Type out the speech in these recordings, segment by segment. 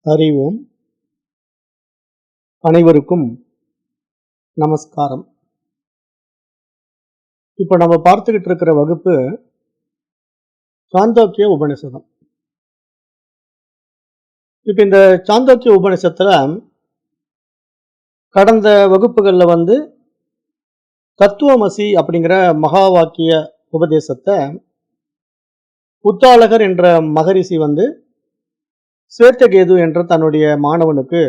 அறிவோம். அனைவருக்கும் நமஸ்காரம். இப்ப நம்ம பார்த்துக்கிட்டு இருக்கிற வகுப்பு சாந்தோக்கிய உபநிஷதம். இப்ப இந்த சாந்தோக்கிய உபநிஷத்துல கடந்த வகுப்புகள்ல தத்துவமசி அப்படிங்கிற மகா வாக்கிய உபதேசத்தை உத்தாலகர் என்ற மகரிஷி ஸ்வேதகேது என்ற தன்னுடைய மாணவனுக்கு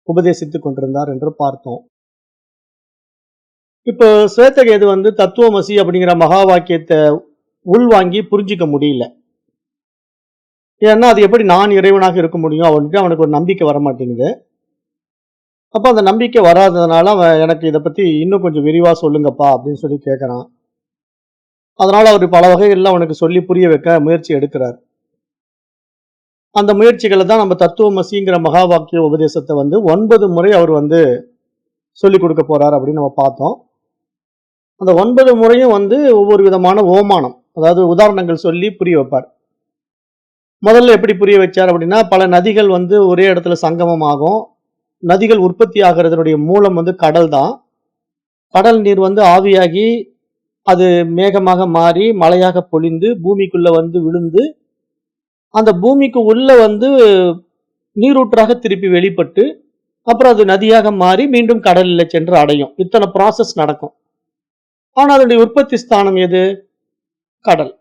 உபதேசித்துக் கொண்டிருந்தார் என்று பார்த்தோம். இப்போ ஸ்வேதகேது தத்துவமசி அப்படிங்கிற மகா வாக்கியத்தை உள்வாங்கி புரிஞ்சிக்க முடியல. ஏன்னா அது எப்படி நான் இறைவனாக இருக்க முடியும், அவனுக்கு ஒரு நம்பிக்கை வர மாட்டேங்குது. அப்போ அந்த நம்பிக்கை வராததுனால அவன் எனக்கு இதை பத்தி இன்னும் கொஞ்சம் விரிவா சொல்லுங்கப்பா அப்படின்னு சொல்லி கேட்கறான். அதனால அவர் பல வகைகள்ல அவனுக்கு சொல்லி புரிய வைக்க முயற்சி எடுக்கிறார். அந்த முயற்சிகளை தான் நம்ம தத்துவமசிங்கிற மகா வாக்கிய உபதேசத்தை 9 முறை அவர் சொல்லிக் கொடுக்க போறார் அப்படின்னு நம்ம பார்த்தோம். அந்த 9 முறையும் ஒவ்வொரு விதமான ஓமானம், அதாவது உதாரணங்கள் சொல்லி புரிய வைப்பார். முதல்ல எப்படி புரிய வச்சார் அப்படின்னா, பல நதிகள் ஒரே இடத்துல சங்கமம் ஆகும். நதிகள் உற்பத்தி ஆகிறதுடைய மூலம் கடல் தான். கடல் நீர் ஆவியாகி அது மேகமாக மாறி மழையாக பொழிந்து பூமிக்குள்ள விழுந்து அந்த பூமிக்கு உள்ள நீரூற்றாக திருப்பி வெளிப்பட்டு அப்புறம் அது நதியாக மாறி மீண்டும் கடலில் சென்று அடையும். இத்தனை ப்ராசஸ் நடக்கும். ஆனா அதனுடைய உற்பத்தி ஸ்தானம் எது? கடல்.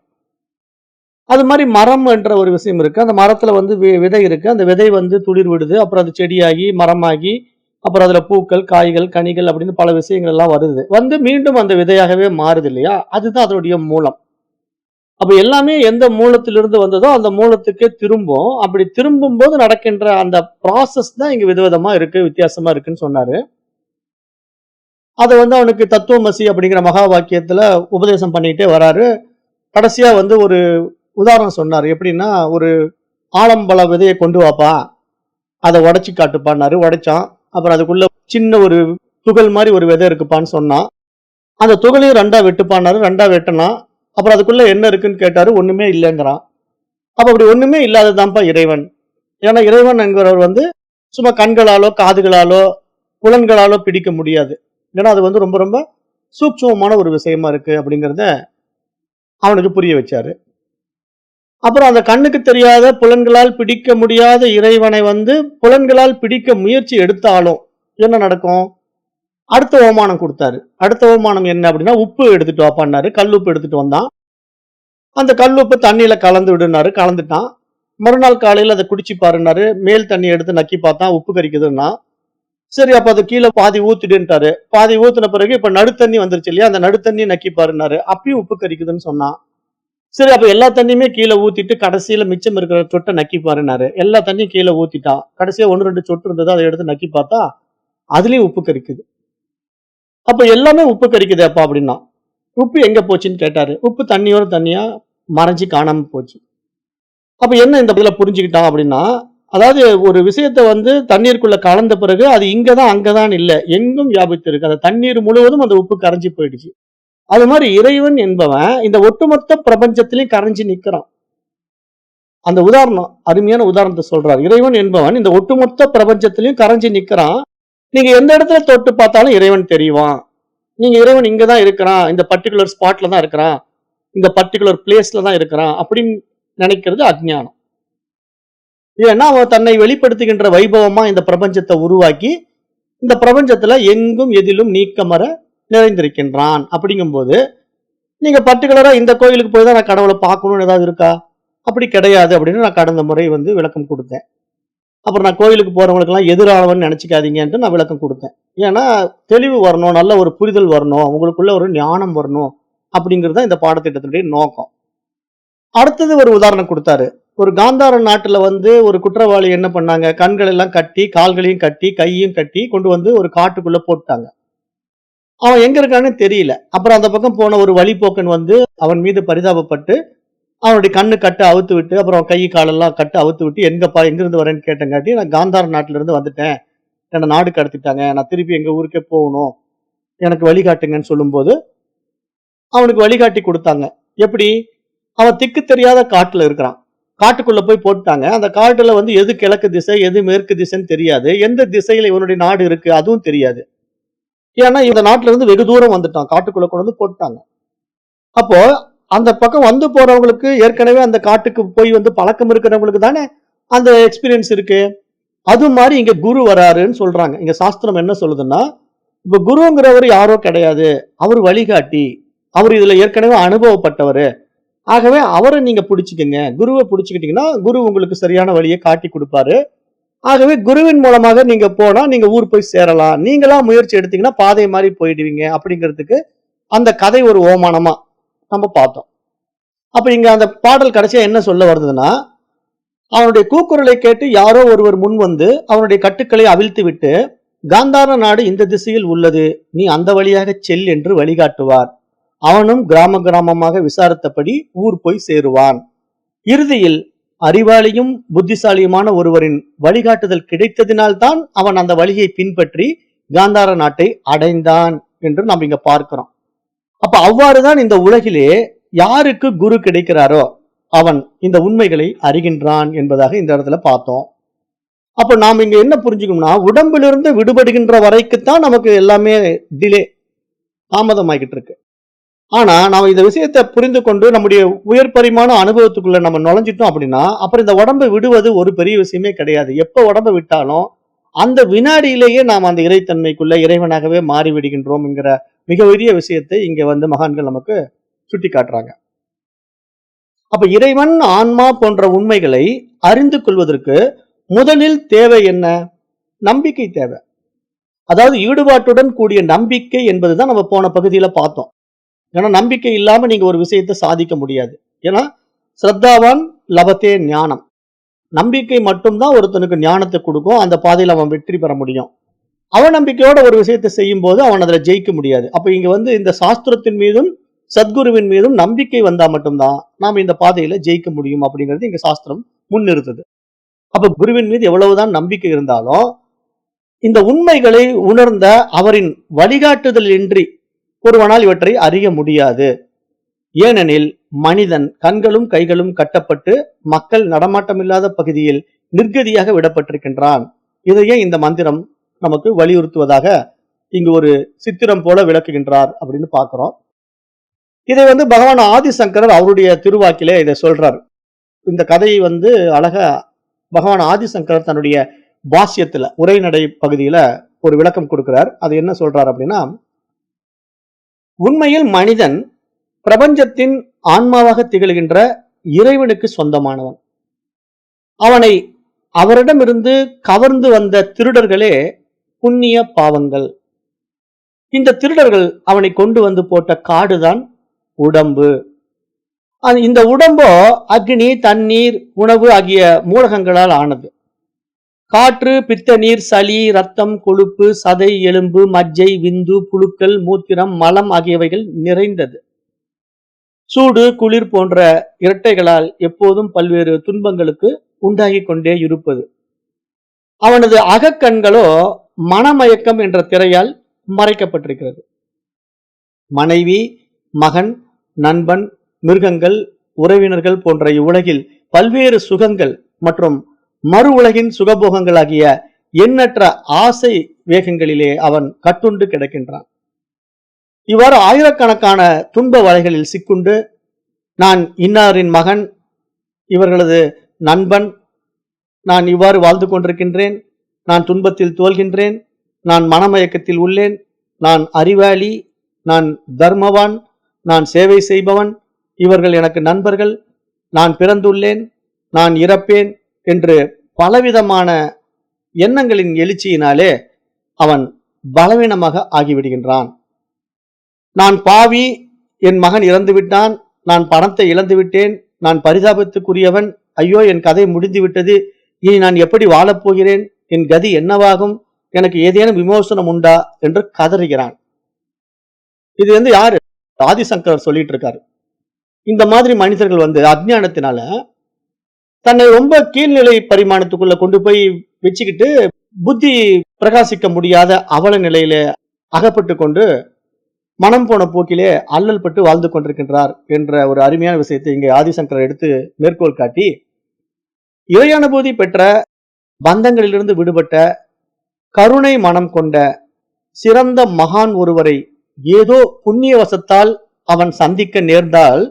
அது மாதிரி மரம் என்ற ஒரு விஷயம் இருக்கு. அந்த மரத்துல விதை இருக்கு. அந்த விதை துளிர் விடுது, அப்புறம் அது செடியாகி மரமாகி அப்புறம் அதுல பூக்கள், காய்கள், கனிகள் அப்படின்னு பல விஷயங்கள் எல்லாம் வருது. மீண்டும் அந்த விதையாகவே மாறுது இல்லையா? அதுதான் அதனுடைய மூலம். அப்ப எல்லாமே எந்த மூலத்திலிருந்து வந்ததோ அந்த மூலத்துக்கே திரும்பும். அப்படி திரும்பும் போது நடக்கின்ற அந்த ப்ராசஸ் தான் இங்க விதவிதமா இருக்கு, வித்தியாசமா இருக்குன்னு சொன்னாரு. அதை அவனுக்கு தத்துவமசி அப்படிங்கிற மகா வாக்கியத்துல உபதேசம் பண்ணிட்டே வராரு. கடைசியா ஒரு உதாரணம் சொன்னாரு. எப்படின்னா, ஒரு ஆலம்பழ விதையை கொண்டு வாப்பா, அதை உடைச்சு காட்டுப்பான்னாரு. உடைச்சான். அப்புறம் அதுக்குள்ள சின்ன ஒரு துகள் மாதிரி ஒரு விதை இருக்குப்பான்னு சொன்னான். அந்த துகளையும் 2ஆ வெட்டுப்பான்னாரு. 2ஆ வெட்டினா. அப்புறம் அதுக்குள்ள என்ன இருக்குன்னு கேட்டாரு. ஒண்ணுமே இல்லைங்கிறான். அப்ப அப்படி ஒண்ணுமே இல்லாததான்ப்பா இறைவன். ஏன்னா இறைவன் என்கிறவர் சும்மா கண்களாலோ காதுகளாலோ புலன்களாலோ பிடிக்க முடியாது. ஏன்னா அது ரொம்ப ரொம்ப சூட்சமமான ஒரு விஷயமா இருக்கு அப்படிங்கிறத அவனுக்கு புரிய வச்சாரு. அப்புறம் அந்த கண்ணுக்கு தெரியாத புலன்களால் பிடிக்க முடியாத இறைவனை புலன்களால் பிடிக்க முயற்சி எடுத்தாலும் என்ன நடக்கும்? அடுத்த ஓமானம் கொடுத்தாரு. அடுத்த ஓமானம் என்ன அப்படின்னா, உப்பு எடுத்துட்டு வாப்பான்னாரு. கல்லுப்பு எடுத்துட்டு வந்தான். அந்த கல்லுப்பு தண்ணியில கலந்து விடுனாரு. கலந்துட்டான். மறுநாள் காலையில அதை குடிச்சு பாருனாரு. மேல் தண்ணி எடுத்து நக்கி பார்த்தான், உப்பு கரிக்குதுன்னா. சரி, அப்ப அது கீழே பாதி ஊத்திடுன்ட்டாரு. பாதி ஊத்தின பிறகு இப்ப நடுத்தண்ணி வந்துருச்சு இல்லையா? அந்த நடுத்தண்ணி நக்கி பாருனாரு. அப்பயும் உப்பு கரிக்குதுன்னு சொன்னான். சரி, அப்ப எல்லா தண்ணியுமே கீழே ஊத்திட்டு கடைசியில மிச்சம் இருக்கிற சொட்டை நக்கி பாருனாரு. எல்லா தண்ணியும் கீழே ஊத்திட்டான். கடைசியா 1-2 சொட்டு இருந்தது, அதை எடுத்து நக்கி பார்த்தா அதுலயும் உப்பு கரிக்குது. அப்ப எல்லாமே உப்பு கரிக்குது அப்பா அப்படின்னா. உப்பு எங்க போச்சுன்னு கேட்டாரு. உப்பு தண்ணியோட தண்ணியா மறைஞ்சு காணாம போச்சு. அப்ப என்ன இந்த பதில புரிஞ்சுக்கிட்டான் அப்படின்னா, அதாவது ஒரு விஷயத்த தண்ணீருக்குள்ள கலந்த பிறகு அது இங்கதான் அங்கதான் இல்ல, எங்கும் வியாபித்து இருக்கு. அந்த தண்ணீர் முழுவதும் அந்த உப்பு கரைஞ்சு போயிடுச்சு. அது மாதிரி இறைவன் என்பவன் இந்த ஒட்டுமொத்த பிரபஞ்சத்திலையும் கரைஞ்சு நிக்கிறான். அந்த உதாரணம், அருமையான உதாரணத்தை சொல்றார். இறைவன் என்பவன் இந்த ஒட்டுமொத்த பிரபஞ்சத்திலையும் கரைஞ்சு நிக்கிறான். நீங்க எந்த இடத்துல தொட்டு பார்த்தாலும் இறைவன் தெரியுவான். நீங்க இறைவன் இங்கதான் இருக்கிறான், இந்த பர்டிகுலர் ஸ்பாட்ல தான் இருக்கிறான், இந்த பர்டிகுலர் பிளேஸ்ல தான் இருக்கிறான் அப்படின்னு நினைக்கிறது அஜ்ஞானம். ஏன்னா அவன் தன்னை வெளிப்படுத்துகின்ற வைபவமா இந்த பிரபஞ்சத்தை உருவாக்கி இந்த பிரபஞ்சத்துல எங்கும் எதிலும் நீக்கமற நிறைந்திருக்கின்றான். அப்படிங்கும்போது நீங்க பர்டிகுலரா இந்த கோயிலுக்கு போய் தான் நான் கடவுளை பார்க்கணும்னு ஏதாவது இருக்கா? அப்படி கிடையாது அப்படின்னு நான் கடந்த முறை விளக்கம் கொடுத்தேன். அப்புறம் நான் கோயிலுக்கு போறவங்களுக்கு எல்லாம் எதிரானவன் நினைச்சுக்காதீங்கன்ட்டு நான் விளக்கம் கொடுத்தேன். ஏன்னா தெளிவு வரணும், நல்ல ஒரு புரிதல் வரணும், உங்களுக்குள்ள ஒரு ஞானம் வரணும் அப்படிங்கிறது தான் இந்த பாடத்திட்டத்தினுடைய நோக்கம். அடுத்தது ஒரு உதாரணம் கொடுத்தாரு. ஒரு காந்தார நாட்டுல ஒரு குற்றவாளி என்ன பண்ணாங்க? கண்கள் எல்லாம் கட்டி, கால்களையும் கட்டி, கையையும் கட்டி கொண்டு ஒரு காட்டுக்குள்ள போட்டாங்க. அவன் எங்க இருக்கான்னு தெரியல. அப்புறம் அந்த பக்கம் போன ஒரு வழிபோக்கன் அவன் மீது பரிதாபப்பட்டு அவனுடைய கண்ணு கட்டு அவுத்து விட்டு, அப்புறம் கை காலெல்லாம் கட்டு அவுத்து விட்டு, எங்கப்பா எங்கிருந்து வரேன்னு கேட்டங்காட்டி, நான் காந்தார நாட்டுல இருந்து வந்துட்டேன், என்னை நாடு கடத்திட்டாங்க, நான் திருப்பி எங்க ஊருக்கே போகணும், எனக்கு வழிகாட்டுங்கன்னு சொல்லும்போது அவனுக்கு வழிகாட்டி கொடுத்தாங்க. எப்படி? அவன் திக்கு தெரியாத காட்டுல இருக்கிறான். காட்டுக்குள்ள போய் போட்டாங்க. அந்த காட்டுல வந்து எது கிழக்கு திசை, எது மேற்கு திசைன்னு தெரியாது. எந்த திசையில இவனுடைய நாடு இருக்கு அதுவும் தெரியாது. ஏன்னா இந்த நாட்டுல இருந்து வெகு தூரம் வந்துட்டான். காட்டுக்குள்ள கொண்டு வந்து போட்டாங்க. அப்போ அந்த பக்கம் வந்து போறவங்களுக்கு ஏற்கனவே அந்த காட்டுக்கு போய் வந்து பழக்கம் இருக்கிறவங்களுக்கு தானே அந்த எக்ஸ்பீரியன்ஸ் இருக்கு. அது மாதிரி இங்க குரு வராருன்னு சொல்றாங்க. இங்க சாஸ்திரம் என்ன சொல்லுதுன்னா, இப்ப குருங்கிறவர் யாரோ கிடையாது. அவர் வழிகாட்டி. அவர் இதுல ஏற்கனவே அனுபவப்பட்டவரு. ஆகவே அவரை நீங்க பிடிச்சுக்கங்க. குருவை பிடிச்சுக்கிட்டீங்கன்னா குரு உங்களுக்கு சரியான வழியை காட்டி கொடுப்பாரு. ஆகவே குருவின் மூலமாக நீங்க போனா நீங்க ஊர் போய் சேரலாம். நீங்களா முயற்சி எடுத்தீங்கன்னா பாதை மாதிரி போயிடுவீங்க அப்படிங்கிறதுக்கு அந்த கதை ஒரு ஓமானமா நம்ம பார்த்தோம். அப்ப இங்க அந்த பாடல் கடைசியா என்ன சொல்ல வருதுன்னா, அவனுடைய கூக்குரலை கேட்டு யாரோ ஒருவர் முன் வந்து அவனுடைய கட்டுக்களை அவிழ்த்து விட்டு, காந்தார நாடு இந்த திசையில் உள்ளது, நீ அந்த வழியாக செல் என்று வழிகாட்டுவார். அவனும் கிராம கிராமமாக விசாரித்தபடி ஊர் போய் சேருவான். இறுதியில் அறிவாளியும் புத்திசாலியுமான ஒருவரின் வழிகாட்டுதல் கிடைத்ததினால்தான் அவன் அந்த வழியை பின்பற்றி காந்தார நாட்டை அடைந்தான் என்று நாம் இங்க பார்க்கிறோம். அப்ப அவ்வாறுதான் இந்த உலகிலே யாருக்கு குரு கிடைக்கிறாரோ அவன் இந்த உண்மைகளை அறிகின்றான் என்பதாக இந்த இடத்துல பார்த்தோம். அப்ப நாம் இங்க என்ன புரிஞ்சுக்கணும்னா, உடம்பிலிருந்து விடுபடுகின்ற வரைக்குத்தான் நமக்கு எல்லாமே டிலே, தாமதமாகிட்டு இருக்கு. ஆனா நாம இந்த விஷயத்தை புரிந்து கொண்டு நம்முடைய உயர் பரிமாண அனுபவத்துக்குள்ள நம்ம நுழைஞ்சிட்டோம் அப்படின்னா, அப்புறம் இந்த உடம்பை விடுவது ஒரு பெரிய விஷயமே கிடையாது. எப்ப உடம்பை விட்டாலும் அந்த வினாடியிலேயே நாம் அந்த இறைத்தன்மைக்குள்ள இறைவனாகவே மாறி விடுகின்றோம்ங்கிற மிக பெரிய விஷயத்தை இங்க வந்து மகான்கள் நமக்கு சுட்டி காட்டுறாங்க. அப்ப இறைவன், ஆன்மா போன்ற உண்மைகளை அறிந்து கொள்வதற்கு முதலில் தேவை என்ன? நம்பிக்கை தேவை. அதாவது ஈடுபாட்டுடன் கூடிய நம்பிக்கை என்பதுதான் நம்ம போன பகுதியில பார்த்தோம். ஏன்னா நம்பிக்கை இல்லாம நீங்க ஒரு விஷயத்தை சாதிக்க முடியாது. ஏன்னா ஸ்ரத்தாவான் லபத்தே ஞானம். நம்பிக்கை மட்டும்தான் ஒருத்தனுக்கு ஞானத்தை கொடுக்கும். அந்த பாதையில அவன் வெற்றி பெற முடியும். அவநம்பிக்கையோட ஒரு விஷயத்தை செய்யும் போது அவன் அதுல ஜெயிக்க முடியாது. அப்ப இங்க வந்து இந்த சாஸ்திரத்தின் மீதும் சத்குருவின் மீதும் நம்பிக்கை வந்தா மட்டும்தான் நாம இந்த பாதையில ஜெயிக்க முடியும் அப்படிங்கிறது இங்க சாஸ்திரம் முன்னிறுத்துது. அப்ப குருவின் மீது எவ்வளவுதான் நம்பிக்கை இருந்தாலும் இந்த உண்மைகளை உணர்ந்த அவரின் வழிகாட்டுதல் இன்றி ஒருவனால் இவற்றை அறிய முடியாது. ஏனெனில் மனிதன் கண்களும் கைகளும் கட்டப்பட்டு மக்கள் நடமாட்டமில்லாத பகுதியில் நிர்கதியாக விடப்பட்டிருக்கின்றான். இதையே இந்த மந்திரம் நமக்கு வலியுறுத்துவதாக இங்கு ஒரு சித்திரம் போல விளக்குகின்றார் அப்படின்னு பார்க்கிறோம். இதை வந்து பகவான் ஆதிசங்கரர் அவருடைய திருவாக்கிலே இதை சொல்றார். இந்த கதையை வந்து அழகா பகவான் ஆதிசங்கரர் தன்னுடைய பாஷ்யத்துல உரைநடை பகுதியில ஒரு விளக்கம் கொடுக்கிறார். அது என்ன சொல்றார் அப்படின்னா, உண்மையில் மனிதன் பிரபஞ்சத்தின் ஆன்மாவாக திகழ்கின்ற இறைவனுக்கு சொந்தமானவன். அவனை அவரிடமிருந்து கவர்ந்து வந்த திருடர்களே புண்ணிய பாவங்கள். இந்த திருடர்கள் அவனை கொண்டு வந்து போட்ட காடுதான் உடம்பு. இந்த உடம்போ அக்னி, தண்ணீர், உணவு ஆகிய மூலகங்களால் ஆனது. காற்று, பித்த நீர், சளி, ரத்தம், கொழுப்பு, சதை, எலும்பு, மஜ்ஜை, விந்து, புழுக்கள், மூத்திரம், மலம் ஆகியவைகள் நிறைந்தது. சூடு, குளிர் போன்ற இரட்டைகளால் எப்போதும் பல்வேறு துன்பங்களுக்கு உண்டாகி கொண்டே இருப்பது. அவனது அகக்கண்களோ மனமயக்கம் என்ற திரையால் மறைக்கப்பட்டிருக்கிறது. மனைவி, மகன், நண்பன், மிருகங்கள், உறவினர்கள் போன்ற இவ்வுலகில் பல்வேறு சுகங்கள் மற்றும் மறு உலகின் சுகபோகங்களாகிய எண்ணற்ற ஆசை வேகங்களிலே அவன் கட்டுண்டு கிடக்கின்றான். இவ்வாறு ஆயிரக்கணக்கான துன்ப வலைகளில் சிக்குண்டு, நான் இன்னாரின் மகன், இவர்களது நண்பன், நான் இவ்வாறு வாழ்ந்து கொண்டிருக்கின்றேன், நான் துன்பத்தில் தோல்கின்றேன், நான் மனமயக்கத்தில் உள்ளேன், நான் அறிவாளி, நான் தர்மவான், நான் சேவை செய்பவன், இவர்கள் எனக்கு நண்பர்கள், நான் பிறந்துள்ளேன், நான் இறப்பேன் என்று பலவிதமான எண்ணங்களின் எழுச்சியினாலே அவன் பலவீனமாக ஆகிவிடுகின்றான். நான் பாவி, என் மகன் இறந்து விட்டான், நான் பணத்தை இழந்து விட்டேன், நான் பரிதாபத்துக்குரியவன், ஐயோ என் கதை முடிந்து விட்டது, இனி நான் எப்படி வாழப்போகிறேன், என் கதி என்னவாகும், எனக்கு ஏதேனும் விமோசனம் உண்டா என்று கதறுகிறான். இது வந்து யாரு? ஆதிசங்கரர் சொல்லிட்டு இருக்காரு. இந்த மாதிரி மனிதர்கள் வந்து அஜ்ஞானத்தினால தன்னை ரொம்ப கீழ்நிலை பரிமாணத்துக்குள்ள கொண்டு போய் வச்சுக்கிட்டு புத்தி பிரகாசிக்க முடியாத அவல நிலையில அகப்பட்டு கொண்டு மனம் போன போக்கிலே அல்லல் பட்டு வாழ்ந்து கொண்டிருக்கின்றார் என்ற ஒரு அருமையான விஷயத்தை இங்கே ஆதிசங்கரர் எடுத்து மேற்கோள் காட்டி இறை அனுபூதி பெற்ற, பந்தங்களிலிருந்து விடுபட்ட, கருணை மனம் கொண்ட சிறந்த மகான் ஒருவரை ஏதோ புண்ணியவசத்தால் அவன் சந்திக்க நேர்ந்தால்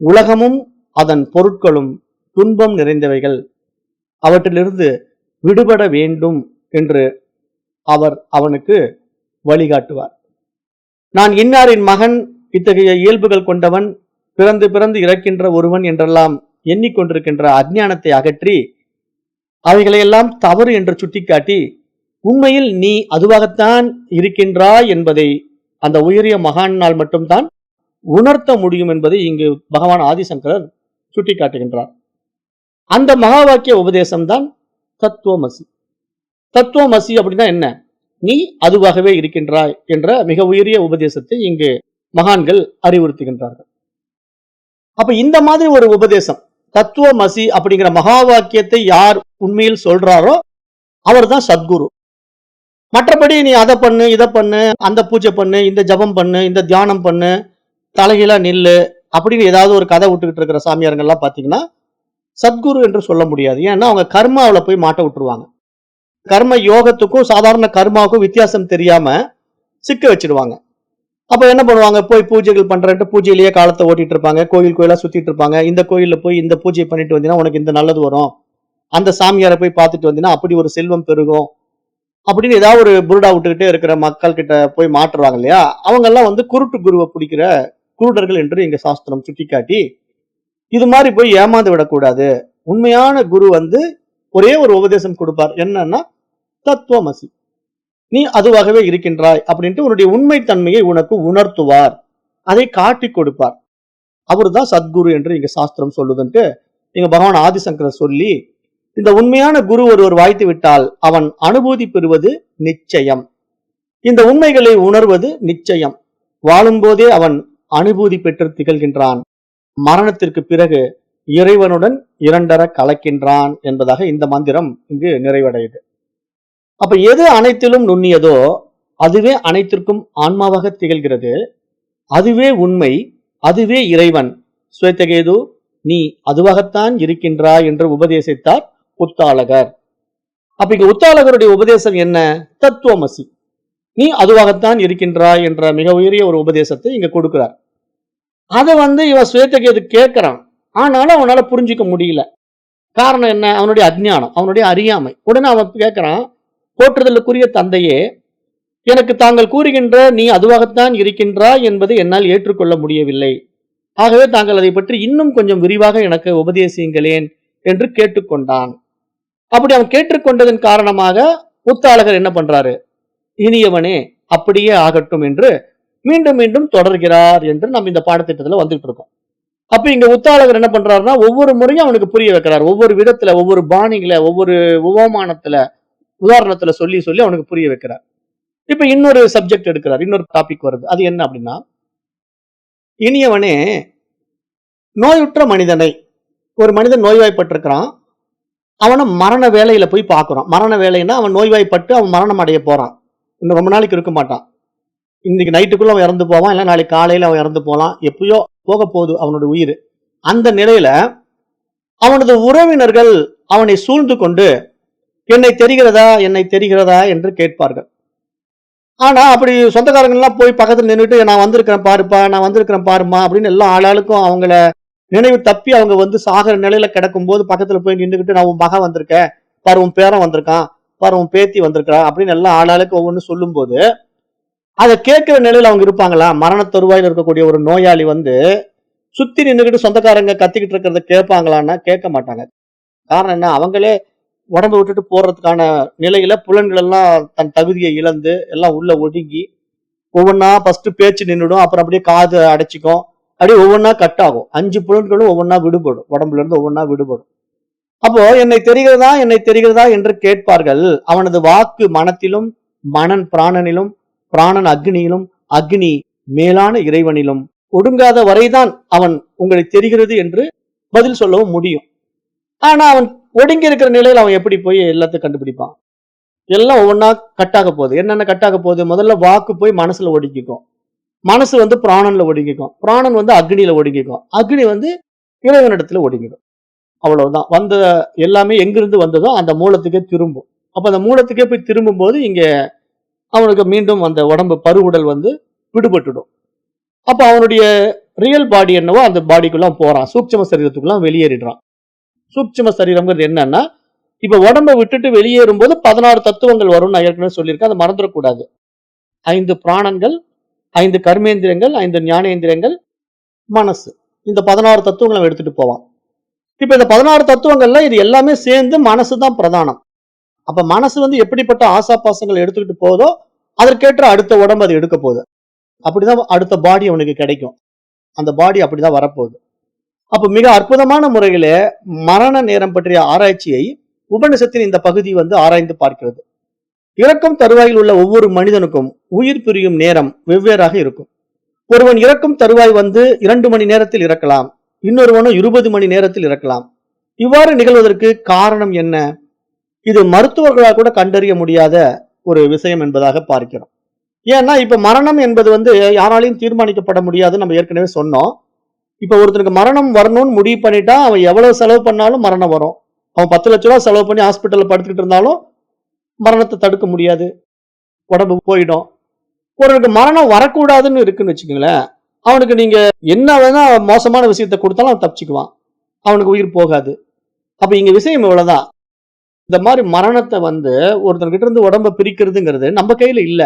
உலகமும் அதன் பொருட்களும் துன்பம் நிறைந்தவைகள், அவற்றிலிருந்து விடுபட வேண்டும் என்று அவர் அவனுக்கு வழிகாட்டுவார். நான் இன்னாரின் மகன், இத்தகைய இயல்புகள் கொண்டவன், பிறந்து பிறந்து இறக்கின்ற ஒருவன் என்றெல்லாம் எண்ணிக்கொண்டிருக்கின்ற அஞ்ஞானத்தை அகற்றி அவைகளையெல்லாம் தவறு என்று சுட்டிக்காட்டி உண்மையில் நீ அதுவாகத்தான் இருக்கின்றாய் என்பதை அந்த உயரிய மகானால் மட்டும்தான் உணர்த்த முடியும் என்பதை இங்கு பகவான் ஆதிசங்கரர் சுட்டிக்காட்டுகின்றார். அந்த மகா வாக்கிய உபதேசம் தான் தத்துவமசி. தத்துவமசி அப்படின்னா என்ன? நீ அதுவாகவே இருக்கின்றாய் என்ற மிக உயரிய உபதேசத்தை இங்கு மகான்கள் அறிவுறுத்துகின்றார்கள். அப்ப இந்த மாதிரி ஒரு உபதேசம், தத்துவமசி அப்படிங்கிற மகா வாக்கியத்தை யார் உண்மையில் சொல்றாரோ அவர் தான் சத்குரு. மற்றபடி நீ அதை பண்ணு, இதை பண்ணு, அந்த பூஜை பண்ணு, இந்த ஜபம் பண்ணு, இந்த தியானம் பண்ணு, தலைகீழா நில்லு அப்படின்னு ஏதாவது ஒரு கதை விட்டுக்கிட்டு இருக்கிற சாமியாருங்கெல்லாம் பாத்தீங்கன்னா சத்குரு என்று சொல்ல முடியாது. ஏன்னா அவங்க கர்மாவில போய் மாட்ட விட்டுருவாங்க. கர்ம யோகத்துக்கும் சாதாரண கர்மாவுக்கும் வித்தியாசம் தெரியாம சிக்க வச்சிருவாங்க. அப்ப என்ன பண்ணுவாங்க, போய் பூஜைகள் பண்றேன்ட்டு பூஜையிலேயே காலத்தை ஓட்டிட்டு இருப்பாங்க, கோயில் கோயிலா சுத்திட்டு இருப்பாங்க. இந்த கோயில்ல போய் இந்த பூஜை பண்ணிட்டு வந்தீங்கன்னா உனக்கு இந்த நல்லது வரும், அந்த சாமியாரை போய் பார்த்துட்டு வந்தீங்கன்னா அப்படி ஒரு செல்வம் பெருகும் அப்படின்னு ஏதாவது ஒரு புருடா விட்டுக்கிட்டே இருக்கிற மக்கள் கிட்ட போய் மாட்டுறாங்க இல்லையா, அவங்க எல்லாம் குருட்டு குருவை பிடிக்கிற குருடர்கள் என்று எங்க சாஸ்திரம் சுட்டிக்காட்டி இது மாதிரி போய் ஏமாந்து விடக்கூடாது. உண்மையான குரு ஒரே ஒரு உபதேசம் கொடுப்பார். என்னன்னா தத்துவமசி, நீ அதுவாகவே இருக்கின்றாய் அப்படின்ட்டு உன்னுடைய உண்மை தன்மையை உனக்கு உணர்த்துவார், அதை காட்டி கொடுப்பார். அவரு தான் சத்குரு என்று இங்க சாஸ்திரம் சொல்லுதுன்ட்டு இங்க பகவான் ஆதிசங்கரர் சொல்லி, இந்த உண்மையான குரு ஒருவர் வாய்த்து விட்டால் அவன் அனுபூதி பெறுவது நிச்சயம், இந்த உண்மைகளை உணர்வது நிச்சயம். வாழும் போதே அவன் அனுபூதி பெற்று திகழ்கின்றான், மரணத்திற்கு பிறகு இறைவனுடன் இரண்டர கலக்கின்றான் என்பதாக இந்த மந்திரம் இங்கு நிறைவடையுது. அப்ப எது அனைத்திலும் நுண்ணியதோ அதுவே அனைத்திற்கும் ஆன்மாவாக திகழ்கிறது, அதுவே உண்மை, அதுவே இறைவன். ஸ்வேதகேது, நீ அதுவாகத்தான் இருக்கின்றாய் என்று உபதேசித்தார் உத்தாலகர். அப்ப இங்க உத்தாலகருடைய உபதேசம் என்ன? தத்துவமசி, நீ அதுவாகத்தான் இருக்கின்றாய் என்ற மிக உயரிய ஒரு உபதேசத்தை இங்க கொடுக்கிறார். அதை இவன் ஸ்வேதகேது கேட்கிறான், ஆனாலும் அவனால புரிஞ்சுக்க முடியல. காரணம் என்ன? அவனுடைய அஜ்ஞானம், அவனுடைய அறியாமை. உடனே அவன் கேட்கிறான், போற்றுதலுக்குரிய தந்தையே, எனக்கு தாங்கள் கூறுகின்ற நீ அதுவாகத்தான் இருக்கின்றாய் என்பதை என்னால் ஏற்றுக்கொள்ள முடியவில்லை, ஆகவே தாங்கள் அதை பற்றி இன்னும் கொஞ்சம் விரிவாக எனக்கு உபதேசியுங்களேன் என்று கேட்டுக்கொண்டான். அப்படி அவன் கேட்டுக்கொண்டதன் காரணமாக உத்தாலகர் என்ன பண்றாரு, இனியவனே அப்படியே ஆகட்டும் என்று மீண்டும் மீண்டும் தொடர்கிறார் என்று நம்ம இந்த பாடத்திட்டத்துல வந்துட்டு இருக்கோம். அப்ப இங்க உத்தாலகர் என்ன பண்றாருன்னா ஒவ்வொரு முறையும் அவனுக்கு புரிய வைக்கிறார், ஒவ்வொரு விதத்துல, ஒவ்வொரு பாணிகளை, ஒவ்வொரு உபமானத்துல, உதாரணத்துல சொல்லி சொல்லி அவனுக்கு புரிய வைக்கிறார். இப்ப இன்னொரு சப்ஜெக்ட் எடுக்கிறார், இன்னொரு டாபிக் வருது. அது என்ன அப்படின்னா, இனியவனே, நோயுற்ற மனிதனை, ஒரு மனிதன் நோய்வாய்ப்பட்டிருக்கிறான், அவனை மரண வேலையில போய் பார்க்கிறோம். மரண வேலைன்னா அவன் நோய்வாய்ப்பட்டு அவன் மரணம் அடைய போறான், இன்னும் ரொம்ப நாளைக்கு இருக்க மாட்டான். இன்னைக்கு நைட்டுக்குள்ள அவன் இறந்து போவான், இல்ல நாளைக்கு காலையில அவன் இறந்து போலாம், எப்பயோ போக போகுது அவனோட உயிர். அந்த நிலையில அவனது உறவினர்கள் அவனை சூழ்ந்து கொண்டு என்னை தெரிகிறதா, என்னை தெரிகிறதா என்று கேட்பார்கள். ஆனா அப்படி சொந்தக்காரங்க எல்லாம் போய் பக்கத்துல நின்றுட்டு நான் வந்திருக்கிறேன் பாருப்பா, நான் வந்திருக்கிறேன் பாருமா அப்படின்னு எல்லா ஆளாளுக்கும் அவங்கள நினைவு தப்பி அவங்க சாகர நிலையில கிடக்கும் போது பக்கத்துல போய் நின்றுகிட்டு நான் உன் மகன் வந்திருக்கேன் பாரு, உன் பேரன் வந்திருக்கான் பாரு, உன் பேத்தி வந்திருக்கா அப்படின்னு எல்லா ஆளாளுக்கும் ஒவ்வொன்னு சொல்லும் போது அதை கேட்கிற நிலையில அவங்க இருப்பாங்களா? மரண தருவாயில் இருக்கக்கூடிய ஒரு நோயாளி சுத்தி நின்றுகிட்டு சொந்தக்காரங்க கத்திக்கிட்டு இருக்கிறத கேட்பாங்களான்னா கேட்க மாட்டாங்க. காரணம் என்ன? அவங்களே உடம்பு விட்டுட்டு போறதுக்கான நிலையில புலன்கள் எல்லாம் தன் தகுதியை இழந்து எல்லாம் உள்ள ஒடுங்கி ஒவ்வொன்னா ஃபர்ஸ்ட் பேச்சு நின்றுடும், அப்புறம் அப்படியே காது அடைச்சிக்கும், அப்படியே ஒவ்வொன்னா கட் ஆகும். 5 புலன்களும் ஒவ்வொன்னா விடுபடும், உடம்புல இருந்து ஒவ்வொன்னா விடுபடும். அப்போ என்னை தெரிகிறதா, என்னை தெரிகிறதா என்று கேட்பார்கள். அவனது வாக்கு மனத்திலும், மனன் பிராணனிலும், பிராணன் அக்னியிலும், அக்னி மேலான இறைவனிலும் ஒடுங்காத வரைதான் அவன் உங்களை தெரிகிறது என்று பதில் சொல்லவும் முடியும். ஆனா அவன் ஒடுங்கி இருக்கிற நிலையில் அவன் எப்படி போய் எல்லாத்தையும் கண்டுபிடிப்பான்? எல்லாம் ஒவ்வொன்னா கட்டாக போகுது. என்னென்ன கட்டாக போகுது? முதல்ல வாக்கு போய் மனசுல ஒடுங்கிக்கும், மனசு பிராணன்ல ஒடுங்கிக்கும், பிராணன் அக்னியில ஒடுங்கிக்கும், அக்னி இறைவனிடத்துல ஒடுங்கிடும். அவ்வளவுதான். வந்த எல்லாமே எங்கிருந்து வந்ததோ அந்த மூலத்துக்கே திரும்பும். அப்ப அந்த மூலத்துக்கே போய் திரும்பும்போது இங்க அவனுக்கு மீண்டும் அந்த உடம்பு பருவுடல் வந்து விடுபட்டுடும். அப்ப அவனுடைய ரியல் பாடி என்னவோ அந்த பாடிக்குள்ள போறான். சூட்சும சரீரத்துக்குள்ள வெளியேறிடுறான். சூட்சும சரீரம்ங்கிறது என்னன்னா, இப்ப உடம்ப விட்டுட்டு வெளியேறும் போது 16 தத்துவங்கள் வரும்னு நான் ஏற்கனவே சொல்லியிருக்கேன். அதை மறந்துடக்கூடாது. 5 பிராணங்கள், 5 கர்மேந்திரியங்கள், 5 ஞானேந்திரியங்கள், மனசு. இந்த 16 தத்துவங்களை அவன் எடுத்துட்டு போவான். இப்ப இந்த 16 தத்துவங்கள்ல இது எல்லாமே சேர்ந்து மனசு தான் பிரதானம். அப்ப மனசு வந்து எப்படிப்பட்ட ஆசாபாசங்கள் எடுத்துக்கிட்டு போதோ அதற்கேற்ற அடுத்த உடம்பு அது எடுக்க போகுது. அப்படிதான் அடுத்த பாடி அவனுக்கு கிடைக்கும். அந்த பாடி அப்படிதான் வரப்போகுது. அப்ப மிக அற்புதமான முறையில மரண நேரம் பற்றிய ஆராய்ச்சியை உபனிஷத்தின் இந்த பகுதி வந்து ஆராய்ந்து பார்க்கிறது. இறக்கும் தருவாயில் உள்ள ஒவ்வொரு மனிதனுக்கும் உயிர் பிரியும் நேரம் வெவ்வேறாக இருக்கும். ஒருவன் இறக்கும் தருவாய் வந்து 2 மணி நேரத்தில் இறக்கலாம், இன்னொருவனும் 20 மணி நேரத்தில் இறக்கலாம். இவ்வாறு நிகழ்வதற்கு காரணம் என்ன? இது மருத்துவர்களால் கூட கண்டறிய முடியாத ஒரு விஷயம் என்பதாக பார்க்கிறோம். ஏன்னா இப்ப மரணம் என்பது வந்து யாராலையும் தீர்மானிக்கப்பட முடியாதுன்னு நம்ம ஏற்கனவே சொன்னோம். இப்ப ஒருத்தனுக்கு மரணம் வரணும்னு முடிவு பண்ணிட்டா அவன் எவ்வளவு செலவு பண்ணாலும் மரணம் வரும். அவன் 10 லட்ச ரூபாய் செலவு பண்ணி ஹாஸ்பிட்டல்ல படுத்துக்கிட்டு இருந்தாலும் மரணத்தை தடுக்க முடியாது, உடம்பு போயிடும். ஒருவனுக்கு மரணம் வரக்கூடாதுன்னு இருக்குன்னு வச்சுக்கோங்களேன், அவனுக்கு நீங்க என்ன வேணா மோசமான விஷயத்தை கொடுத்தாலும் அவன் தப்பிச்சுக்குவான், அவனுக்கு உயிர் போகாது. அப்ப இங்க விஷயம் இவ்வளவுதான். இந்த மாதிரி மரணத்தை வந்து ஒருத்தன்கிட்ட இருந்து உடம்ப பிரிக்கிறதுங்கிறது நம்ம கையில இல்ல,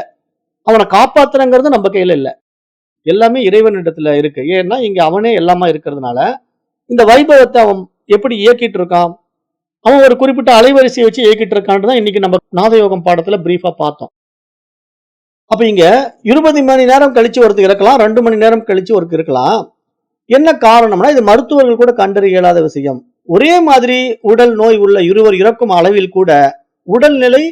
அவனை காப்பாத்துறங்கிறது நம்ம கையில இல்ல. எல்லாமே இறைவனிடத்துல இருக்கு. ஏன்னா இங்க அவனே எல்லாமா இருக்கிறதுனால இந்த வைபவத்தை அவன் எப்படி இயக்கிட்டு இருக்கான், அவன் ஒரு குறிப்பிட்ட அலைவரிசையை வச்சு இயக்கிட்டு இருக்கான்னு தான் இன்னைக்கு நம்ம நாதயோகம் பாடத்துல பிரீஃபா பார்த்தோம். அப்ப இங்க 20 மணி நேரம் கழிச்சு ஒருத்தர் இருக்கலாம், 2 மணி நேரம் கழிச்சு ஒருத்தர் இருக்கலாம். என்ன காரணம்னா இது மருத்துவர்கள் கூட கண்டறிய இயலாத விஷயம். ஒரே மாதிரி உடல் நோய் உள்ள இருவர் இறக்கும் அளவில் கூட உடல்நிலை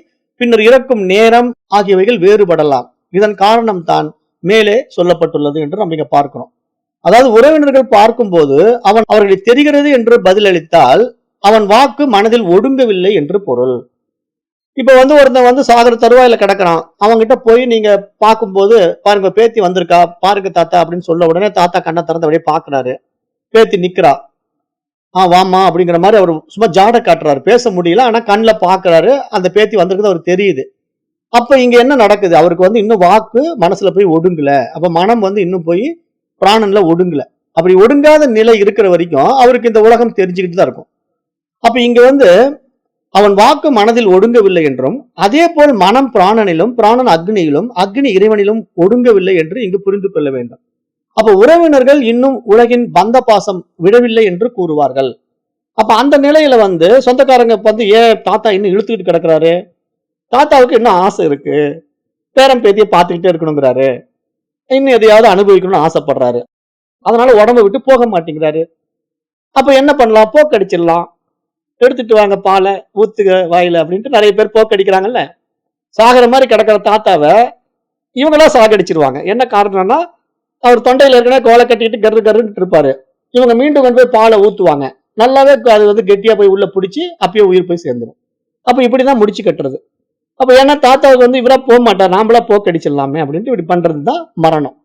பின்னர் இறக்கும் நேரம் ஆகியவைகள் வேறுபடலாம். இதன் காரணம் தான் மேலே சொல்லப்பட்டுள்ளது என்று நம்ம இங்க பார்க்கிறோம். அதாவது உறவினர்கள் பார்க்கும்போது அவன் அவர்களை தெரிகிறது என்று பதிலளித்தால் அவன் வாக்கு மனதில் ஒடுங்கவில்லை என்று பொருள். இப்ப வந்து ஒருத்தன் வந்து சாகர தருவாயில கிடக்குறான், அவன்கிட்ட போய் நீங்க பார்க்கும்போது பாருங்க பேத்தி வந்திருக்கா பாருங்க தாத்தா அப்படின்னு சொல்ல உடனே தாத்தா கண்ணை திறந்து அப்படியே பாக்குறாரு, பேத்தி நிக்கிறா, வாமா அப்படிங்கிற மாதிரி அவர் சும்மா ஜாட காட்டுறாரு, பேச முடியல ஆனா கண்ணுல பாக்குறாரு, அந்த பேத்தி வந்திருக்குது அவருக்கு தெரியுது. அப்ப இங்க என்ன நடக்குது, அவருக்கு வந்து இன்னும் வாக்கு மனசுல போய் ஒடுங்கல, அப்ப மனம் வந்து இன்னும் போய் பிராணன்ல ஒடுங்கல. அப்படி ஒடுங்காத நிலை இருக்கிற வரைக்கும் அவருக்கு இந்த உலகம் தெரிஞ்சுக்கிட்டு தான் இருக்கும். அப்ப இங்க வந்து அவன் வாக்கு மனதில் ஒடுங்கவில்லை என்றும் அதே போல் மனம் பிராணனிலும் பிராணன் அக்னியிலும் அக்னி இறைவனிலும் ஒடுங்கவில்லை என்று இங்கு புரிந்து கொள்ள வேண்டும். அப்ப உறவினர்கள் இன்னும் உலகின் பந்த பாசம் விடவில்லை என்று கூறுவார்கள். அப்ப அந்த நிலையில வந்து சொந்தக்காரங்க வந்து ஏன் தாத்தா இன்னும் இழுத்துக்கிட்டு கிடக்குறாரு, தாத்தாவுக்கு இன்னும் ஆசை இருக்கு, பேரம் பேத்தியை பார்த்துக்கிட்டே இருக்கணுங்கிறாரு, இன்னும் எதையாவது அனுபவிக்கணும்னு ஆசைப்படுறாரு, அதனால உடம்பை விட்டு போக மாட்டேங்கிறாரு. அப்ப என்ன பண்ணலாம், போக்கடிச்சிடலாம், எடுத்துட்டு வாங்க பாலை ஊத்துக வாயில அப்படின்ட்டு நிறைய பேர் போக்கடிக்கிறாங்கல்ல. சாகிற மாதிரி கிடக்கிற தாத்தாவை இவங்களா சாகடிச்சிருவாங்க. என்ன காரணம்னா அவர் தொண்டையில ஏற்கனவே கோலை கட்டிட்டு கரு கருன்னு இருப்பாரு, இவங்க மீண்டும் கொண்டு போய் பாலை ஊத்துவாங்க, நல்லாவே அது வந்து கெட்டியா போய் உள்ள பிடிச்சி அப்பயே உயிர் போய் சேர்ந்துடும். அப்ப இப்படிதான் முடிச்சு கட்டுறது. அப்ப ஏன்னா தாத்தாவுக்கு வந்து இவரா போக மாட்டார், நாமளா போக்கடிச்சிடலாமே அப்படின்ட்டு இப்படி பண்றதுதான் மரணம்.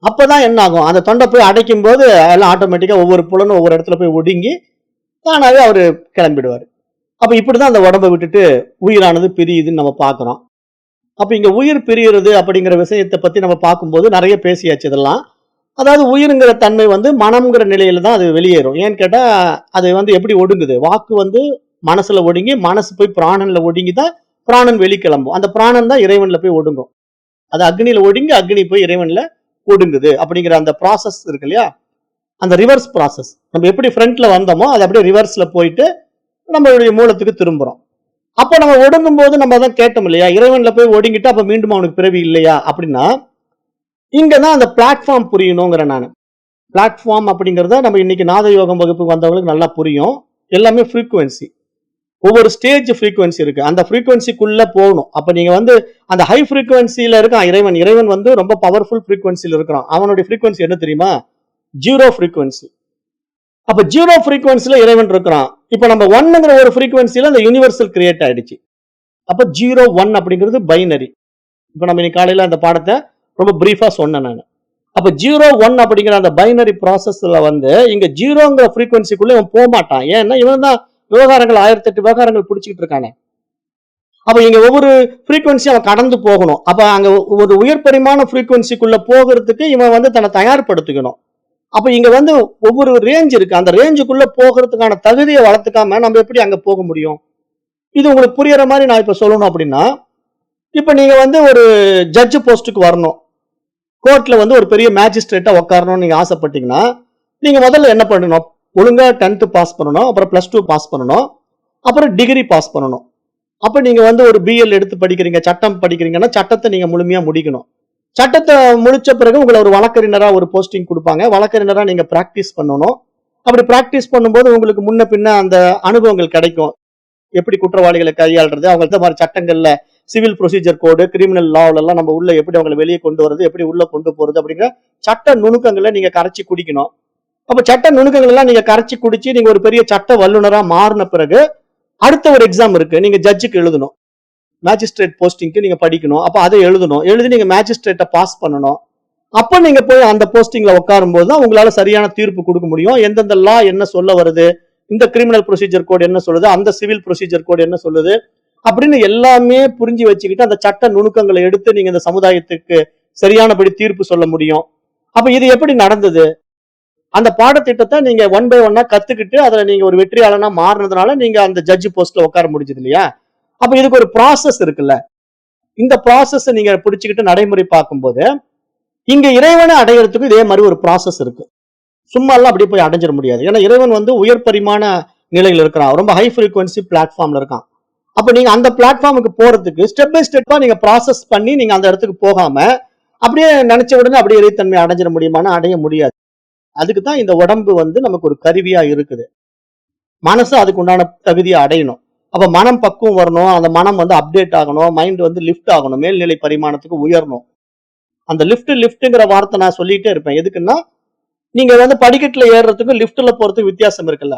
அப்பதான் என்ன ஆகும், அந்த தொண்டை போய் அடைக்கும் போது எல்லாம் ஆட்டோமேட்டிக்கா ஒவ்வொரு புலனும் ஒவ்வொரு இடத்துல போய் ஒடுங்கி தானாவே அவரு கிளம்பிடுவாரு. அப்ப இப்படிதான் அந்த உடம்பை விட்டுட்டு உயிரானது பிரியுதுன்னு நம்ம பாக்குறோம். அப்ப இங்க உயிர் பிரியுறது அப்படிங்கிற விஷயத்தை பத்தி நம்ம பார்க்கும்போது நிறைய பேசியாச்சு இதெல்லாம். அதாவது உயிருங்கிற தன்மை வந்து மனம்ங்கிற நிலையில தான் அது வெளியேறும். ஏன்னு கேட்டா அது வந்து எப்படி ஒடுங்குது, வாக்கு வந்து மனசுல ஒடுங்கி மனசு போய் பிராணன்ல ஒடுங்கி தான் பிராணன் வெளிக்கிளம்பும். அந்த பிராணன் தான் இறைவன்ல போய் ஒடுங்கும். அது அக்னியில ஒடுங்கி அக்னி போய் இறைவன்ல ஒடுங்குது அப்படிங்கிற அந்த ப்ராசஸ் இருக்கு இல்லையா, அந்த ரிவர்ஸ் ப்ராசஸ். நம்ம எப்படி ஃப்ரண்ட்ல வந்தோமோ அது அப்படியே ரிவர்ஸ்ல போயிட்டு நம்மளுடைய மூலத்துக்கு திரும்புறோம். அப்ப நம்ம ஒடுங்கும் போது நம்ம தான் கேட்டோம் இல்லையா, இறைவன்ல போய் ஒடுங்கிட்டு அப்ப மீண்டும் அவனுக்கு பிறவி இல்லையா அப்படின்னா இங்கதான் அந்த பிளாட்ஃபார்ம் புரியணுங்கிற நான். பிளாட்ஃபார்ம் அப்படிங்கறத நம்ம இன்னைக்கு நாத யோகம் வகுப்புக்கு வந்தவங்களுக்கு நல்லா புரியும். எல்லாமே ஃப்ரீக்குவன்சி, ஒவ்வொரு ஸ்டேஜ் ஃப்ரீக்குவன்சி இருக்கு, அந்த ஃப்ரீக்குவன்சிக்குள்ள போகணும். அப்ப நீங்க வந்து அந்த ஹை ஃப்ரீக்குவன்சில இருக்கான் இறைவன், இறைவன் வந்து ரொம்ப பவர்ஃபுல் ஃப்ரீக்குவன்சில இருக்கிறான். அவனுடைய ஃப்ரீக்குவன்சி என்ன தெரியுமா, ஜீரோ ஃப்ரீக்குவன்சி. அப்ப ஜீரோ ஃப்ரீக்குவன்சில இறைவன் இருக்கிறான். இப்ப நம்ம ஒன்னுங்கிற ஒரு ஃப்ரீக்குவன்சில அந்த யூனிவர்சல் கிரியேட் ஆயிடுச்சு. அப்ப 0 1 அப்படிங்கிறது பைனரி. இப்ப நம்ம இன்னைக்கு காலையில அந்த பாடத்தை ரொம்ப பிரீஃபா சொன்னேன் நான். அப்ப 0 1 அப்படிங்கிற அந்த பைனரி ப்ராசஸ்ல வந்து இங்க 0ங்கிற ஃப்ரீக்வன்சிக்குள்ள இவன் போக மாட்டான். ஏன்னா இவன் தான் விவகாரங்கள் 1008 விவகாரங்கள் பிடிச்சிக்கிட்டு இருக்கானே. அப்ப இங்க ஒவ்வொரு ஃப்ரீக்வன்சி அவன் கடந்து போகணும். அப்ப அங்க ஒரு உயர் பரிமாண ஃப்ரீக்வன்சிக்குள்ள போகிறதுக்கு இவன் வந்து தன்னை தயார்படுத்திக்கணும். அப்ப இங்க வந்து ஒவ்வொரு ரேஞ்ச் இருக்கு. அந்த ரேஞ்சுக்குள்ள போகிறதுக்கான தகுதியை வளர்த்துக்காம நம்ம எப்படி அங்க போக முடியும்? இது உங்களுக்கு புரியற மாதிரி நான் இப்ப சொல்லணும் அப்படின்னா, இப்ப நீங்க வந்து ஒரு ஜட்ஜ் போஸ்டுக்கு வரணும். கோர்ட்ல வந்து ஒரு பெரிய மேஜிஸ்ட்ரேட்டா உட்காரணும்னு நீங்க ஆசைப்பட்டீங்கன்னா, நீங்க முதல்ல என்ன பண்ணணும்? ஒழுங்கா 10th பாஸ் பண்ணணும். அப்புறம் +2 பாஸ் பண்ணணும். அப்புறம் டிகிரி பாஸ் பண்ணணும். அப்ப நீங்க வந்து ஒரு பிஎல் எடுத்து படிக்கிறீங்க, சட்டம் படிக்கிறீங்கன்னா சட்டத்தை நீங்க முழுமையா முடிக்கணும். சட்டத்தை முடிச்ச பிறகு உங்களை ஒரு வழக்கறிஞரா ஒரு போஸ்டிங் கொடுப்பாங்க. வழக்கறிஞரா நீங்க பிராக்டிஸ் பண்ணணும். அப்படி பிராக்டிஸ் பண்ணும்போது உங்களுக்கு முன்ன பின்ன அந்த அனுபவங்கள் கிடைக்கும். எப்படி குற்றவாளிகளை கையாளுறது, அவங்க இந்த மாதிரி சட்டங்கள்ல சிவில் ப்ரொசீஜர் கோடு, கிரிமினல் லாவ்ல எல்லாம் நம்ம உள்ள எப்படி அவங்களை வெளியே கொண்டு வருது, எப்படி உள்ள கொண்டு போறது அப்படிங்கிற சட்ட நுணுக்கங்களை நீங்க கரைச்சி குடிக்கணும். அப்ப சட்ட நுணுக்கங்கள் எல்லாம் நீங்க கரைச்சி குடிச்சு நீங்க ஒரு பெரிய சட்ட வல்லுநரா மாறின பிறகு அடுத்த ஒரு எக்ஸாம் இருக்கு. நீங்க ஜட்ஜுக்கு எழுதணும். மேஜிஸ்ட்ரேட் போஸ்டிங்க்கு நீங்க படிக்கணும். அப்ப அதை எழுதணும். எழுதி நீங்க மேஜிஸ்ட்ரேட்டை பாஸ் பண்ணணும். அப்ப நீங்க போய் அந்த போஸ்டிங்ல உட்காரும் போது தான் உங்களால சரியான தீர்ப்பு கொடுக்க முடியும். எந்தெந்த லா என்ன சொல்ல வருது, இந்த கிரிமினல் ப்ரொசீஜர் கோட் என்ன சொல்லுது, அந்த சிவில் ப்ரொசீஜர் கோட் என்ன சொல்லுது அப்படின்னு எல்லாமே புரிஞ்சு வச்சுக்கிட்டு அந்த சட்ட நுணுக்கங்களை எடுத்து நீங்க இந்த சமுதாயத்துக்கு சரியானபடி தீர்ப்பு சொல்ல முடியும். அப்ப இது எப்படி நடந்தது? அந்த பாடத்திட்டத்தை நீங்க 1 by 1 கத்துக்கிட்டு அதுல நீங்க ஒரு வெற்றியாளனா மாறினதுனால நீங்க அந்த ஜட்ஜ் போஸ்ட்ல உட்கார முடிஞ்சது இல்லையா? அப்ப இதுக்கு ஒரு ப்ராசஸ் இருக்குல்ல. இந்த ப்ராசஸ் நீங்க பிடிச்சுக்கிட்டு நடைமுறை பார்க்கும்போது இங்க இறைவனை அடையறதுக்கு இதே மாதிரி ஒரு ப்ராசஸ் இருக்கு. சும்மா எல்லாம் அப்படியே போய் அடைஞ்சிட முடியாது. ஏன்னா இறைவன் வந்து உயர் பரிமாண நிலையில் இருக்கிறான். ரொம்ப ஹை ஃப்ரீக்வன்சி பிளாட்ஃபார்ம்ல இருக்கான். அப்ப நீங்க அந்த பிளாட்ஃபார்முக்கு போறதுக்கு ஸ்டெப் பை ஸ்டெப்பா நீங்க ப்ராசஸ் பண்ணி நீங்க அந்த இடத்துக்கு போகாம அப்படியே நினைச்ச உடனே அப்படியே இறைத்தன்மை அடைஞ்சிட முடியுமானா அடைய முடியாது. அதுக்கு தான் இந்த உடம்பு வந்து நமக்கு ஒரு கருவியா இருக்குது. மனசு அதுக்கு உண்டான தகுதியை அடையணும். அப்ப மனம் பக்குவம் வரணும். அந்த மனம் வந்து அப்டேட் ஆகணும். மைண்ட் வந்து லிஃப்ட் ஆகணும். மேல்நிலை பரிமாணத்துக்கு உயரணும். அந்த லிஃப்ட்ங்கிற வார்த்தை நான் சொல்லிட்டே இருப்பேன். எதுக்குன்னா நீங்க வந்து படிக்கட்டுல ஏறுறதுக்கும் லிஃப்ட்ல போறதுக்கு வித்தியாசம் இருக்குல்ல.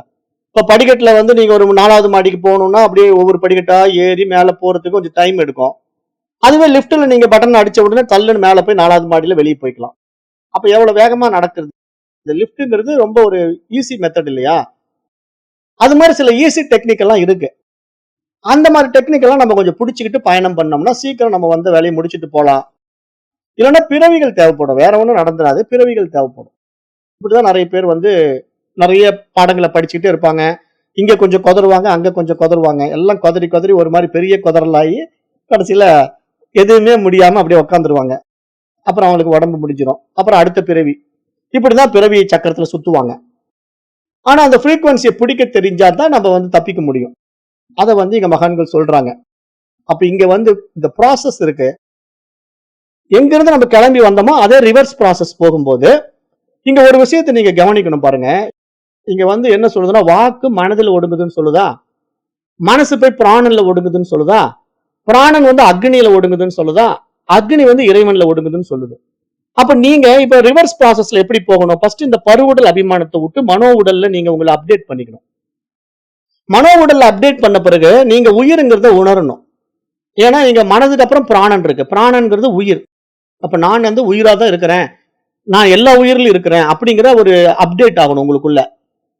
இப்ப படிக்கட்டுல வந்து நீங்க ஒரு 4வது மாடிக்கு போகணும்னா அப்படியே ஒவ்வொரு படிக்கட்டா ஏறி மேல போறதுக்கு கொஞ்சம் டைம் எடுக்கும். அதுவே லிஃப்ட்ல நீங்க பட்டன் அடிச்ச உடனே தள்ளுன்னு மேல போய் 4வது மாடியில வெளியே போய்க்கலாம். அப்ப எவ்வளவு வேகமா நடக்குது. இந்த லிஃப்ட்ங்கிறது ரொம்ப ஒரு ஈஸி மெத்தட் இல்லையா? அது மாதிரி சில ஈஸி டெக்னிக் எல்லாம் இருக்கு. அந்த மாதிரி டெக்னிக் எல்லாம் நம்ம கொஞ்சம் பிடிச்சிக்கிட்டு பயணம் பண்ணோம்னா சீக்கிரம் நம்ம வந்து வேலையை முடிச்சுட்டு போலாம். இல்லைன்னா பிறவிகள் தேவைப்படும். வேற ஒண்ணும் நடந்துடாது. பிறவிகள் தேவைப்படும். இப்படிதான் நிறைய பேர் வந்து நிறைய பாடங்களை படிச்சுக்கிட்டே இருப்பாங்க. இங்க கொஞ்சம் கொதறுவாங்க, அங்க கொஞ்சம் கொதறுவாங்க. எல்லாம் கொதறி கொதறி ஒரு மாதிரி பெரிய கொதறலாகி கடைசியில எதுவுமே முடியாம அப்படியே உட்காந்துருவாங்க. அப்புறம் அவங்களுக்கு உடம்பு முடிஞ்சிடும். அப்புறம் அடுத்த பிறவி. இப்படிதான் பிறவி சக்கரத்துல சுத்துவாங்க. ஆனா அந்த ஃப்ரீக்வன்சியை பிடிக்க தெரிஞ்சாதான் நம்ம வந்து தப்பிக்க முடியும். அதை வந்து இங்க மகான்கள் சொல்றாங்க. அப்ப இங்க வந்து இந்த ப்ராசஸ் இருக்கு. எங்க இருந்து நம்ம கிளம்பி வந்தோமோ அதே ரிவர்ஸ் ப்ராசஸ் போகும்போது இங்க ஒரு விஷயத்தை நீங்க கவனிக்கணும் பாருங்க. இங்க வந்து என்ன சொல்லுதுன்னா வாக்கு மனதில் ஒடுங்குதுன்னு சொல்லுதா, மனசு போய் பிராணன்ல ஒடுங்குதுன்னு சொல்லுதா, பிராணன் வந்து அக்னியில ஒடுங்குதுன்னு சொல்லுதா, அக்னி வந்து இறைவன்ல ஒடுங்குதுன்னு சொல்லுது. அப்ப நீங்க இப்ப ரிவர்ஸ் ப்ராசஸ்ல எப்படி போகணும்? ஃபர்ஸ்ட் இந்த பருவுடல் அபிமானத்தை விட்டு மனோ உடல்ல நீங்க உங்களை அப்டேட் பண்ணிக்கணும். மனோ உடல்ல அப்டேட் பண்ண பிறகு நீங்க உயிருங்கிறத உணரணும். ஏன்னா இங்க மனதுக்கு அப்புறம் பிராணன் இருக்கு. பிராணன்கிறது உயிர். அப்ப நான் வந்து உயிரா தான் இருக்கிறேன், நான் எல்லா உயிரிலும் இருக்கிறேன் அப்படிங்கிற ஒரு அப்டேட் ஆகணும் உங்களுக்குள்ள.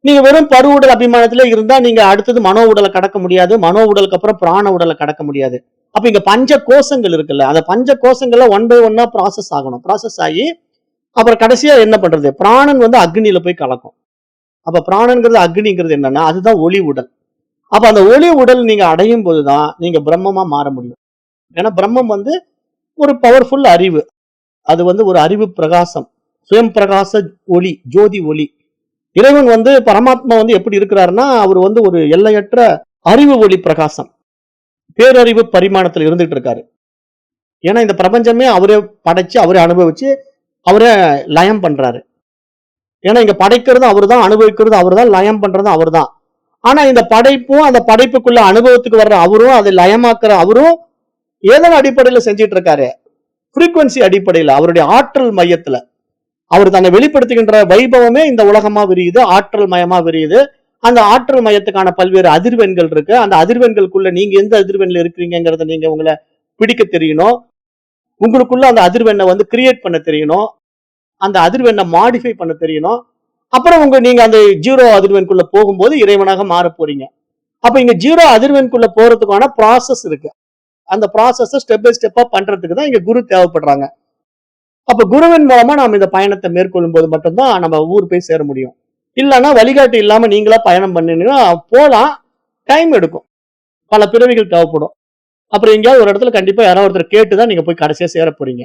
நீங்க வெறும் பருவுடல் அபிமானத்திலே இருந்தா நீங்க அடுத்தது மனோ உடலை கடக்க முடியாது. மனோ உடலுக்கு அப்புறம் பிராண உடலை கடக்க முடியாது. அப்ப இங்க பஞ்ச கோஷங்கள் இருக்குல்ல, அந்த பஞ்ச கோஷங்கள்ல 1 by 1 ப்ராசஸ் ஆகணும். ப்ராசஸ் ஆகி அப்புறம் கடைசியா என்ன பண்றது? பிராணன் வந்து அக்னியில போய் கலக்கும். அப்ப பிராணன்கிறது அக்னிங்கிறது என்னன்னா அதுதான் ஒளி உடல். அப்ப அந்த ஒளி உடல் நீங்க அடையும் போதுதான் நீங்க பிரம்மமா மாற முடியும். ஏன்னா பிரம்மம் வந்து ஒரு பவர்ஃபுல் அறிவு. அது வந்து ஒரு அறிவு பிரகாசம், சுயம் பிரகாச ஒளி, ஜோதி ஒளி. இறைவன் வந்து பரமாத்மா வந்து எப்படி இருக்கிறாருன்னா அவர் வந்து ஒரு எல்லையற்ற அறிவு ஒளி பிரகாசம், பேரறிவு பரிமாணத்துல இருந்துட்டு இருக்காரு. ஏன்னா இந்த பிரபஞ்சமே அவரே படைச்சு அவரே அனுபவிச்சு அவரே லயம் பண்றாரு. ஏன்னா இங்க படைக்கிறதும் அவர் தான், அனுபவிக்கிறதும் அவர் தான், லயம் பண்றதும் அவர் தான். ஆனா இந்த படைப்பும் அந்த படைப்புக்குள்ள அனுபவத்துக்கு வர்ற அவரும் அதை லயமாக்குற அவரும் ஏதோ அடிப்படையில செஞ்சிட்டு இருக்காரு. ஃப்ரீக்வன்சி அடிப்படையில அவருடைய ஆற்றல் மையத்துல அவர் தன்னை வெளிப்படுத்துகின்ற வைபவமே இந்த உலகமா விரியுது, ஆற்றல் மயமா விரியுது. அந்த ஆற்றல் மையத்துக்கான பல்வேறு அதிர்வெண்கள் இருக்கு. அந்த அதிர்வெண்களுக்குள்ள நீங்க எந்த அதிர்வெண்ல இருக்கிறீங்கிறத நீங்க உங்களை பிடிக்க தெரியணும். உங்களுக்குள்ள அந்த அதிர்வெண்ணை வந்து கிரியேட் பண்ண தெரியணும். அந்த அதிர்வெண்ணை மாடிஃபை பண்ண தெரியணும். அப்புறம் நீங்க அந்த 0 அதிர்வெண்குள்ள போகும்போது இறைவனாக மாற போறீங்க. அப்ப இங்க 0 அதிர்வெண்குள்ள போறதுக்கான ப்ராசஸ் இருக்கு. அந்த ப்ராசஸ ஸ்டெப் பை ஸ்டெப்பா பண்றதுக்கு தான் இங்க குரு தேவைப்படுறாங்க. அப்ப குருவின் மூலமா நாம இந்த பயணத்தை மேற்கொள்ளும் போது மட்டும்தான் நம்ம ஊர் போய் சேர முடியும். இல்லைன்னா வழிகாட்டு இல்லாம நீங்களா பயணம் பண்ணீங்கன்னா போலாம், டைம் எடுக்கும், பல பிறவிகள் தேவைப்படும். அப்புறம் எங்கேயாவது ஒரு இடத்துல கண்டிப்பா யாராவது ஒருத்தர் கேட்டுதான் நீங்க போய் கடைசியா சேர போறீங்க.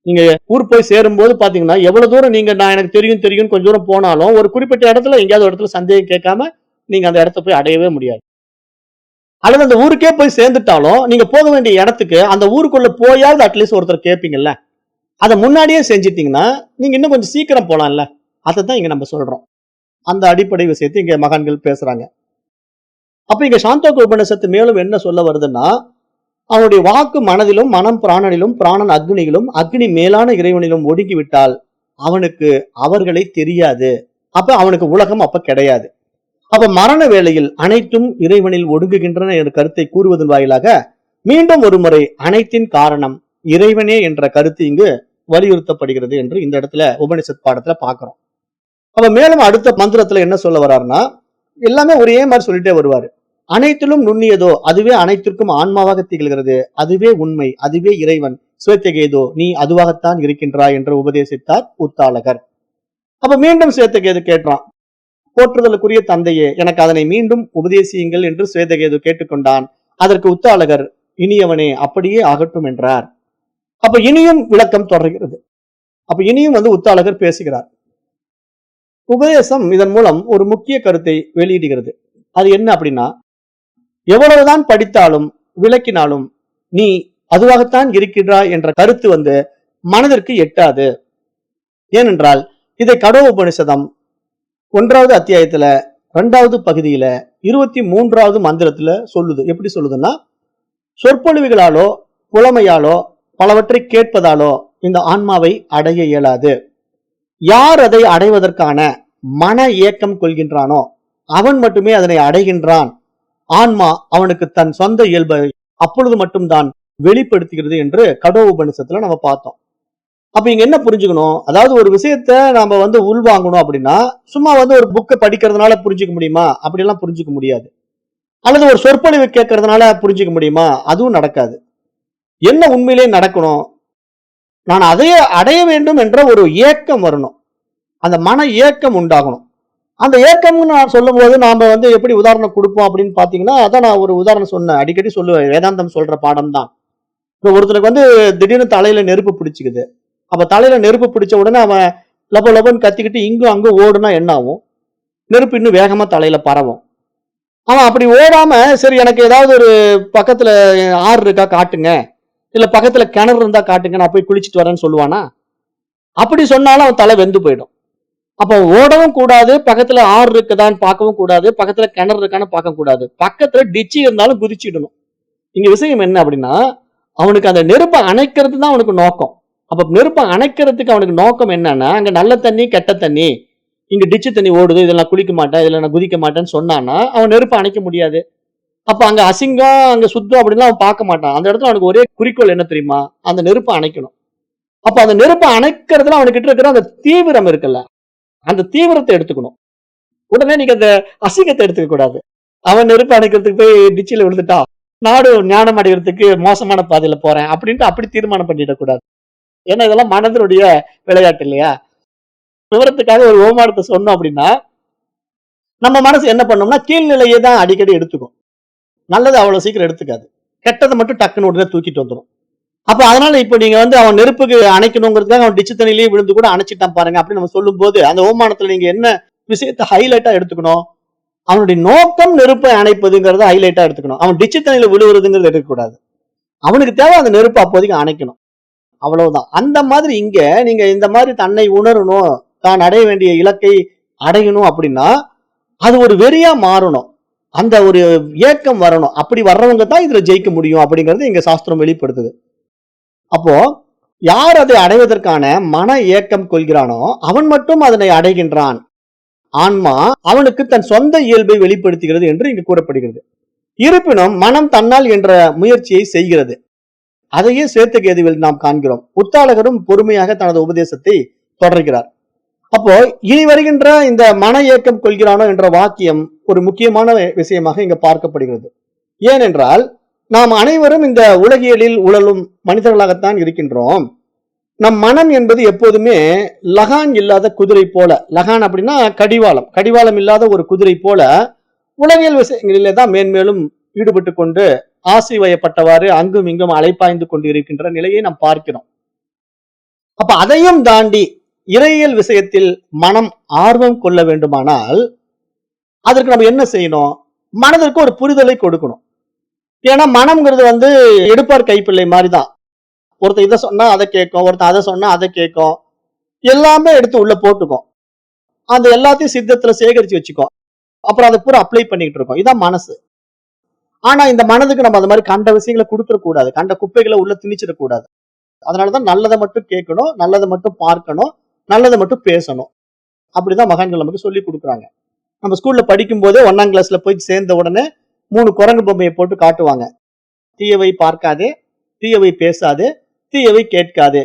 நீங்க ஊர் போய் சேரும்போது பாத்தீங்கன்னா எவ்வளவு தூரம் நீங்க நான் எனக்கு தெரியும் தெரியும் கொஞ்சம் தூரம் போனாலும் ஒரு குறிப்பிட்ட இடத்துல எங்கேயாவது ஒரு இடத்துல சந்தேகம் கேட்காம நீங்க அந்த இடத்த போய் அடையவே முடியாது. அல்லது அந்த ஊருக்கே போய் சேர்ந்துட்டாலும் நீங்க போக வேண்டிய இடத்துக்கு அந்த ஊருக்குள்ள போயாவது அட்லீஸ்ட் ஒருத்தர் கேட்பீங்கல்ல, அதை முன்னாடியே செஞ்சிட்டீங்கன்னா நீங்க இன்னும் கொஞ்சம் சீக்கிரம் போலாம்ல. அதைத்தான் இங்க நம்ம சொல்றோம். அந்த அடிப்படை விஷயத்தை இங்க மகான்கள் பேசுறாங்க. அப்ப இங்க சாந்தோக்க உபநிஷத்து மேலும் என்ன சொல்ல வருதுன்னா, அவனுடைய வாக்கு மனதிலும் மனம் பிராணனிலும் பிராணன் அக்னியிலும் அக்னி மேலான இறைவனிலும் ஒடுங்கிவிட்டால் அவனுக்கு அவர்களை தெரியாது. அப்ப அவனுக்கு உலகம் அப்ப கிடையாது. அப்ப மரண வேளையில் அனைத்தும் இறைவனில் ஒடுங்குகின்றன என்ற கருத்தை கூறுவதன் வாயிலாக மீண்டும் ஒரு முறை அனைத்தின் காரணம் இறைவனே என்ற கருத்து இங்கு வலியுறுத்தப்படுகிறது என்று இந்த இடத்துல உபனிஷத் பாடத்துல பாக்குறோம். அப்ப மேலும் அடுத்த மந்திரத்துல என்ன சொல்ல வர்றாருன்னா, எல்லாமே ஒரே மாதிரி சொல்லிட்டே வருவாரு. அனைத்திலும் நுண்ணியதோ அதுவே அனைத்திற்கும் ஆன்மாவாக திகழ்கிறது, அதுவே உண்மை, அதுவே இறைவன், சுவேத்தகேதோ நீ அதுவாகத்தான் இருக்கின்றாய் என்று உபதேசித்தார் உத்தாலகர். அப்ப மீண்டும் சுவேத்தகேது கேட்டான், போற்றுதலுக்குரிய தந்தையே எனக்கு அதனை மீண்டும் உபதேசியுங்கள் என்று சுவேதகேது கேட்டுக்கொண்டான். அதற்கு உத்தாலகர், இனியவனே அப்படியே ஆகட்டும் என்றார். அப்ப இனியும் விளக்கம் தொடர்கிறது. அப்ப இனியும் உத்தாலகர் பேசுகிறார். உபதேசம் இதன் மூலம் ஒரு முக்கிய கருத்தை வெளியிடுகிறது. அது என்ன அப்படின்னா, எவ்வளவுதான் படித்தாலும் விளக்கினாலும் நீ அதுவாகத்தான் இருக்கின்றாய் என்ற கருத்து மனதிற்கு எட்டாது. ஏனென்றால் இதை கடோ உபனிஷதம் 1வது அத்தியாயத்துல 2வது பகுதியில 23வது மந்திரத்துல சொல்லுது. எப்படி சொல்லுதுன்னா, சொற்பொழிவுகளாலோ புலமையாலோ பலவற்றை கேட்பதாலோ இந்த ஆன்மாவை அடைய இயலாது. யார் அதை அடைவதற்கான மன ஏக்கம் கொள்கின்றானோ அவன் மட்டுமே அதனை அடைகின்றான். ஆன்மா அவனுக்கு தன் சொந்த இயல்பை அப்பொழுது மட்டும்தான் வெளிப்படுத்துகிறது என்று கடோ உபனிஷத்துல நம்ம பார்த்தோம். அப்ப இங்க என்ன புரிஞ்சுக்கணும், அதாவது ஒரு விஷயத்த நாம உள்வாங்கணும் அப்படின்னா சும்மா ஒரு புக்கை படிக்கிறதுனால புரிஞ்சுக்க முடியுமா? அப்படியெல்லாம் புரிஞ்சுக்க முடியாது. அல்லது ஒரு சொற்பொழிவு கேட்கறதுனால புரிஞ்சுக்க முடியுமா? அதுவும் நடக்காது. என்ன உண்மையிலே நடக்கணும், நான் அதையே அடைய வேண்டும் என்ற ஒரு ஏக்கம் வரணும், அந்த மன ஏக்கம் உண்டாகணும். அந்த ஏக்கம்னு நான் சொல்லும் போது நாம எப்படி உதாரணம் கொடுப்போம் அப்படின்னு பாத்தீங்கன்னா, அதான் நான் ஒரு உதாரணம் சொன்னேன், அடிக்கடி சொல்லுவேன், வேதாந்தம் சொல்ற பாடம் தான். இப்போ ஒருத்தனுக்கு திடீர்னு தலையில நெருப்பு பிடிச்சிக்குது. அப்ப தலையில நெருப்பு பிடிச்ச உடனே அவன் லப லபன்னு கத்திக்கிட்டு இங்கும் அங்கும் ஓடுனா என்ன ஆகும்? நெருப்பு இன்னும் வேகமா தலையில பரவும். அவன் அப்படி ஓடாம, சரி எனக்கு ஏதாவது ஒரு பக்கத்துல ஆறு இருக்கா காட்டுங்க, இல்ல பக்கத்துல கிணறு இருந்தா காட்டுங்க, நான் போய் குளிச்சுட்டு வரேன்னு சொல்லுவானா? அப்படி சொன்னாலும் அவன் தலை வெந்து போயிடும். அப்ப ஓடவும் கூடாது, பக்கத்துல ஆறு இருக்குதான்னு பார்க்கவும் கூடாது, பக்கத்துல கிணறு இருக்கான்னு பார்க்க கூடாது, பக்கத்துல டிச்சி இருந்தாலும் குதிச்சிடணும். இங்க விஷயம் என்ன அப்படின்னா, அவனுக்கு அந்த நெருப்பை அணைக்கிறது தான் அவனுக்கு நோக்கம். அப்ப நெருப்பை அணைக்கிறதுக்கு அவனுக்கு நோக்கம் என்னன்னா, அங்க நல்ல தண்ணி கெட்ட தண்ணி, இங்க டிச்சு தண்ணி ஓடுது, இதுல நான் குளிக்க மாட்டேன், இதுல நான் குதிக்க மாட்டேன்னு சொன்னான்னா அவன் நெருப்பை அணைக்க முடியாது. அப்ப அங்க அசிங்கம் அங்க சுத்தம் அப்படின்லாம் அவன் பார்க்க மாட்டான். அந்த இடத்துல அவனுக்கு ஒரே குறிக்கோள் என்ன தெரியுமா, அந்த நெருப்பை அணைக்கணும். அப்ப அந்த நெருப்பை அணைக்கிறதுல அவனுக்கிட்ட இருக்கிற அந்த தீவிரம் இருக்குல்ல, அந்த தீவிரத்தை எடுத்துக்கணும். உடனே நீங்க அந்த அசிங்கத்தை எடுத்துக்க கூடாது. அவன் நெருப்பு அணைக்கிறதுக்கு போய் டிச்சில விழுந்துட்டா நாடு ஞானம் அடைகிறதுக்கு மோசமான பாதையில போறேன் அப்படின்ட்டு அப்படி தீர்மானம் பண்ணிடக்கூடாது. ஏன்னா இதெல்லாம் மனதனுடைய விளையாட்டு இல்லையா? விவரத்துக்காக ஒரு ஓமானத்தை சொன்னோம் அப்படின்னா, நம்ம மனசு என்ன பண்ணோம்னா கீழ்நிலையை தான் அடிக்கடி எடுத்துக்கும். நல்லது அவ்வளவு சீக்கிரம் எடுத்துக்காது, கெட்டதை மட்டும் டக்குன்னு உடனே தூக்கிட்டு வந்துடும். அப்ப அதனால இப்ப நீங்க அவன் நெருப்புக்கு அணைக்கணுங்கிறதுக்காக அவன் டிச்சு தண்ணிலேயே விழுந்து கூட அணைச்சிட்டான் பாருங்க அப்படின்னு நம்ம சொல்லும் போது, அந்த ஓமானத்துல நீங்க என்ன விஷயத்தை ஹைலைட்டா எடுத்துக்கணும், அவனுடைய நோக்கம் நெருப்பை அணைப்பதுங்கிறத ஹைலைட்டா எடுத்துக்கணும். அவன் டிச்சு தண்ணியில விழுவுறதுங்கிறது எடுக்கக்கூடாது. அவனுக்கு தேவை அந்த நெருப்பு அப்போதைக்கு அணைக்கணும், அவ்வளவுதான். அந்த மாதிரி இங்க நீங்க இந்த மாதிரி தன்னை உணரணும், தான் அடைய வேண்டிய இலக்கை அடையணும் அப்படின்னா அது ஒரு வெறியா மாறணும், அந்த ஒரு ஏக்கம் வரணும். அப்படி வர்றவங்க தான் இதுல ஜெயிக்க முடியும் அப்படிங்கறது இங்க சாஸ்திரம் வெளிப்படுத்துது. அப்போ யார் அதை அடைவதற்கான மன ஏக்கம் கொள்கிறானோ அவன் மட்டும் அதனை அடைகின்றான். ஆன்மா அவனுக்கு தன் சொந்த இயல்பை வெளிப்படுத்துகிறது என்று இங்கு கூறப்படுகிறது. இருப்பினும் மனம் தன்னால் என்ற முயற்சியை செய்கிறது. அதையே சுவேத்தகேதுவில் நாம் காண்கிறோம். உத்தாலகரும் பொறுமையாக தனது உபதேசத்தை தொடர்கிறார். அப்போ இனி வருகின்ற இந்த மன ஏக்கம் கொள்கிறானோ என்ற வாக்கியம் ஒரு முக்கியமான விஷயமாக இங்க பார்க்கப்படுகிறது. ஏனென்றால் நாம் அனைவரும் இந்த உலகியலில் உழலும் மனிதர்களாகத்தான் இருக்கின்றோம். நம் மனம் என்பது எப்போதுமே லகான் இல்லாத குதிரை போல, லகான் அப்படின்னா கடிவாளம், கடிவாளம் இல்லாத ஒரு குதிரை போல உலகியல் விஷயங்களிலே தான் மேன்மேலும் ஈடுபட்டு கொண்டு ஆசி வயப்பட்டவாறு அங்கும் இங்கும் அலைப்பாய்ந்து கொண்டு இருக்கின்ற நிலையை நாம் பார்க்கிறோம். அப்ப அதையும் தாண்டி இறையியல் விஷயத்தில் மனம் ஆர்வம் கொள்ள வேண்டுமானால் அதற்கு நம்ம என்ன செய்யணும்? மனதிற்கு ஒரு புரிதலை கொடுக்கணும். ஏன்னா மனம்ங்கிறது எடுப்பார் கைப்பிள்ளை மாதிரிதான். ஒருத்தர் இதை சொன்னா அதை கேட்கும், ஒருத்தர் அதை சொன்னா அதை கேட்கும், எல்லாமே எடுத்து உள்ள போட்டுக்கும். அந்த எல்லாத்தையும் சித்தத்துல சேகரிச்சு வச்சுக்கோ, அப்புறம் அதை பூரா அப்ளை பண்ணிட்டு இருக்கோம். இதான் மனசு. ஆனா இந்த மனதுக்கு நம்ம அந்த மாதிரி கண்ட விஷயங்களை கொடுத்துடக்கூடாது, கண்ட குப்பைகளை உள்ள திணிச்சிடக்கூடாது. அதனாலதான் நல்லதை மட்டும் கேட்கணும், நல்லதை மட்டும் பார்க்கணும், நல்லதை மட்டும் பேசணும். அப்படிதான் மகான்கள் நமக்கு சொல்லி கொடுக்குறாங்க. நம்ம ஸ்கூல்ல படிக்கும் போதே 1ஆம் கிளாஸ்ல போய் சேர்ந்த உடனே 3 குரங்கு பொம்மையை போட்டு காட்டுவாங்க. தீயவை பார்க்காதே, தீயவை பேசாதே, தீயவை கேட்காதே.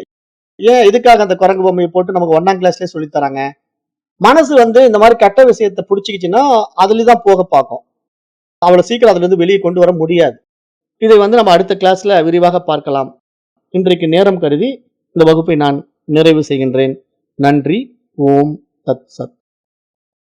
ஏன் இதுக்காக அந்த குரங்கு பொம்மையை போட்டு நமக்கு 1ஆம் கிளாஸ்லயே சொல்லி தராங்க? மனசு இந்த மாதிரி கெட்ட விஷயத்தை பிடிச்சிக்கிச்சுன்னா அதுலதான் போக பார்க்கும். அவ்வளவு சீக்கிரம் அதுல இருந்து வெளியே கொண்டு வர முடியாது. இதை நம்ம அடுத்த கிளாஸ்ல விரிவாக பார்க்கலாம். இன்றைக்கு நேரம் கருதி இந்த வகுப்பை நான் நிறைவு செய்கின்றேன். நன்றி. ஓம் தத் சத்.